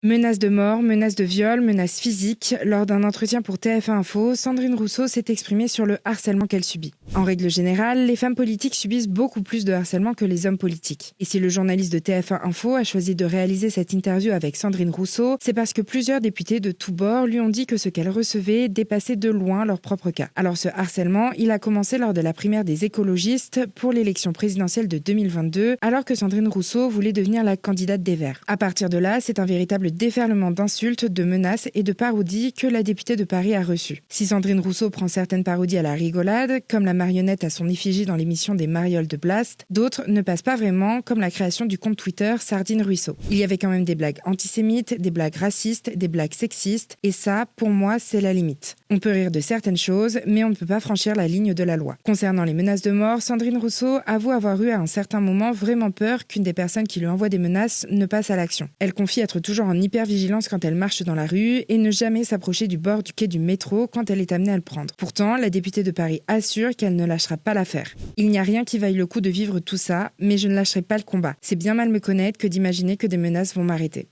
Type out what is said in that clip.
Menaces de mort, menaces de viol, menaces physiques. Lors d'un entretien pour TF1 Info, Sandrine Rousseau s'est exprimée sur le harcèlement qu'elle subit. En règle générale, les femmes politiques subissent beaucoup plus de harcèlement que les hommes politiques. Et si le journaliste de TF1 Info a choisi de réaliser cette interview avec Sandrine Rousseau, c'est parce que plusieurs députés de tous bords lui ont dit que ce qu'elle recevait dépassait de loin leur propre cas. Alors ce harcèlement, il a commencé lors de la primaire des écologistes pour l'élection présidentielle de 2022, alors que Sandrine Rousseau voulait devenir la candidate des Verts. À partir de là, c'est un véritable déferlement d'insultes, de menaces et de parodies que la députée de Paris a reçues. Si Sandrine Rousseau prend certaines parodies à la rigolade, comme la marionnette à son effigie dans l'émission des Marioles de Blast, d'autres ne passent pas vraiment, comme la création du compte Twitter Sardine Ruisseau. Il y avait quand même des blagues antisémites, des blagues racistes, des blagues sexistes, et ça, pour moi, c'est la limite. On peut rire de certaines choses, mais on ne peut pas franchir la ligne de la loi. Concernant les menaces de mort, Sandrine Rousseau avoue avoir eu à un certain moment vraiment peur qu'une des personnes qui lui envoie des menaces ne passe à l'action. Elle confie être toujours en hypervigilance quand elle marche dans la rue et ne jamais s'approcher du bord du quai du métro quand elle est amenée à le prendre. Pourtant, la députée de Paris assure qu'elle ne lâchera pas l'affaire. Il n'y a rien qui vaille le coup de vivre tout ça, mais je ne lâcherai pas le combat. C'est bien mal me connaître que d'imaginer que des menaces vont m'arrêter.